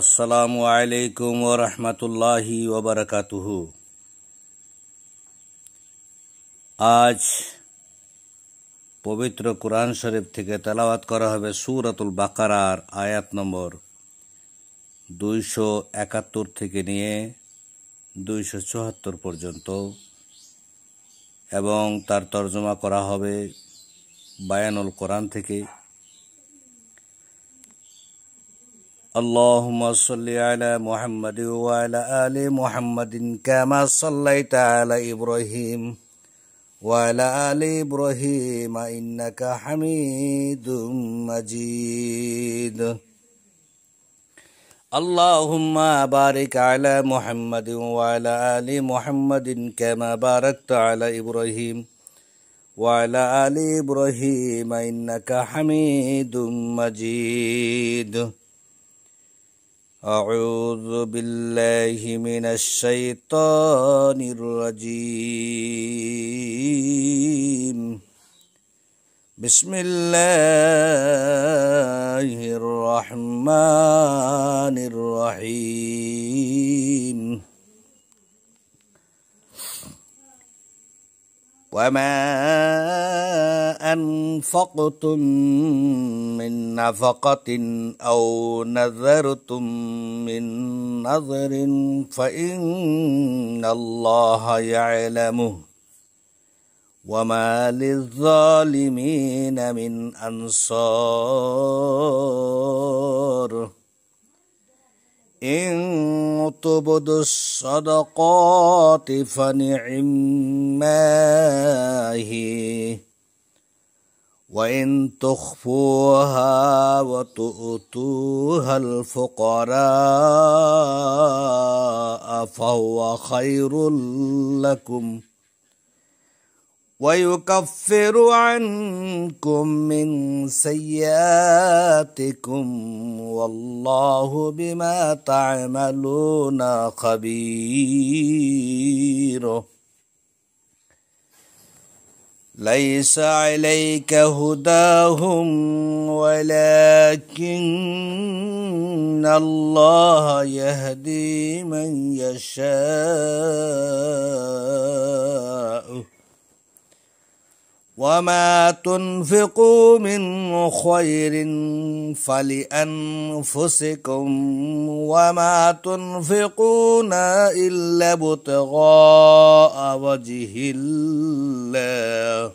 আসসালামু আলাইকুম ওয়া রাহমাতুল্লাহি ওয়া বারাকাতুহু। আজ পবিত্র কুরআন শরীফ থেকে তেলাওয়াত করা হবে সূরাতুল বাকারার আয়াত নম্বর 271 থেকে নিয়ে 274 পর্যন্ত এবং তার তরজমা করা হবে বায়ানুল কোরআন থেকে। اللهم صل على محمد وعلى آل محمد كما صليت على إبراهيم وعلى آل إبراهيم إنك حميد مجيد. اللهم بارك على محمد وعلى آل محمد كما باركت على إبراهيم وعلى آل إبراهيم إنك حميد مجيد. أعوذ بالله من الشيطان الرجيم. بسم الله الرحمن الرحيم. وما أنفقتم من نفقة أو نذرتم من نذر فإن الله يعلمه وما للظالمين من أنصار. إن تبدوا الصدقات فنعما هي وإن تخفوها وتؤتوها الفقراء فهو خير لكم ويكفر عنكم من سيئاتكم والله بما تعملون خبير. ليس عليك هداهم ولكن الله يهدي من يشاء وما تنفقوا من خير فلأنفسكم وما تنفقون إلا ابتغاء وجه الله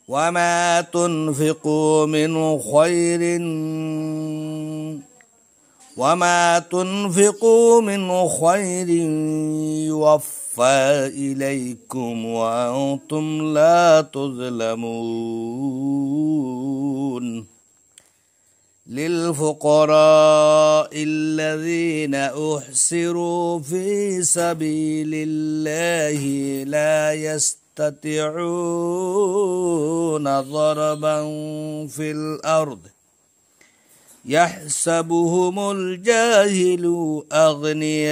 وما تنفقوا من خير يوفى إليكم وأنتم لا تظلمون. للفقراء الذين أحصروا في سبيل الله لا يستطيعون ضربا في الأرض يحسبهم الجاهل أغنياء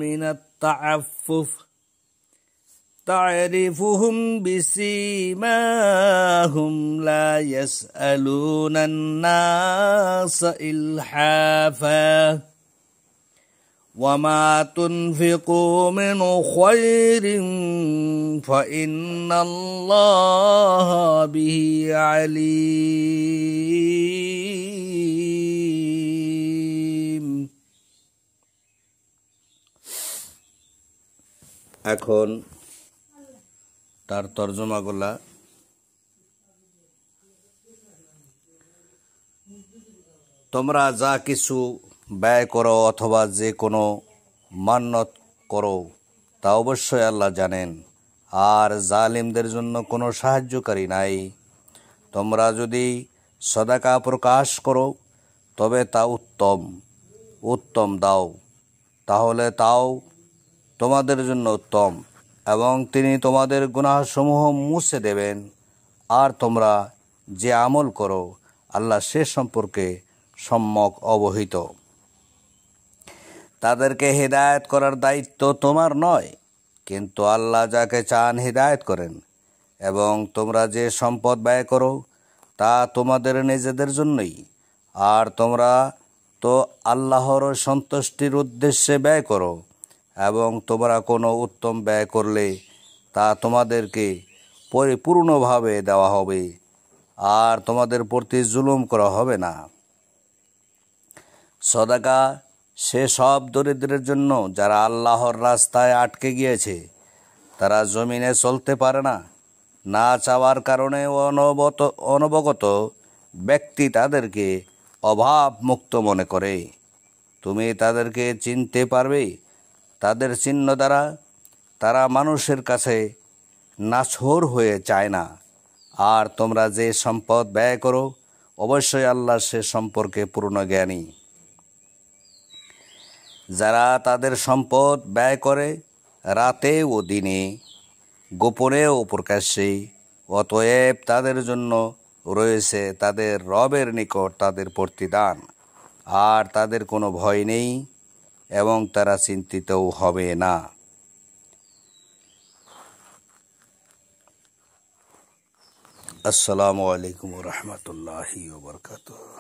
من التعفف تعرفهم بسيماهم لا يسألون الناس إلحافا وما تنفقوا من خير فإن الله به عليم. এখন তার তরজমাগুলা তোমরা যা কিছু ব্যয় করো অথবা যে কোনো মান্যত করো তা অবশ্যই আল্লাহ জানেন, আর জালিমদের জন্য কোনো সাহায্যকারী নাই। তোমরা যদি সদাকা প্রকাশ করো তবে তা উত্তম দাও, তাহলে তাও তোমাদের জন্য উত্তম এবং তিনি তোমাদের গুনাহসমূহ মুছে দেবেন। আর তোমরা যে আমল করো আল্লাহ সে সম্পর্কে সম্যক অবহিত। তাদেরকে হেদায়েত করার দায়িত্ব তোমার নয়, কিন্তু আল্লাহ যাকে চান হিদায়াত করেন। এবং তোমরা যে সম্পদ ব্যয় করো তা তোমাদের নিজেদের জন্যই, আর তোমরা তো আল্লাহর সন্তুষ্টির উদ্দেশ্যে ব্যয় করো, এবং তোমরা কোনো উত্তম ব্যয় করলে তা তোমাদেরকে পরিপূর্ণভাবে দেওয়া হবে, আর তোমাদের প্রতি জুলুম করা হবে না। সদাকা সে সব দরিদ্রের জন্য যারা আল্লাহর রাস্তায় আটকে গিয়েছে, তারা জমিনে চলতে পারে না, না চাওয়ার কারণে অনবগত ব্যক্তি তাদেরকে অভাব মুক্ত মনে করে। তুমি তাদেরকে চিনতে পারবে তাদের চিহ্ন দ্বারা। তারা মানুষের কাছে নাছোড় হয়ে চায় না। আর তোমরা যে সম্পদ ব্যয় করো, অবশ্যই আল্লাহ সে সম্পর্কে পূর্ণ জ্ঞানী। যারা তাদের সম্পদ ব্যয় করে রাতে ও দিনে, গোপনে ও প্রকাশ্যে, অতএব তাদের জন্য রয়েছে তাদের রবের নিকট তাদের প্রতিদান, আর তাদের কোনো ভয় নেই এবং তারা চিন্তিতও হবে না। আসসালামু আলাইকুম ওয়া রাহমাতুল্লাহি ওয়া বারাকাতুহু।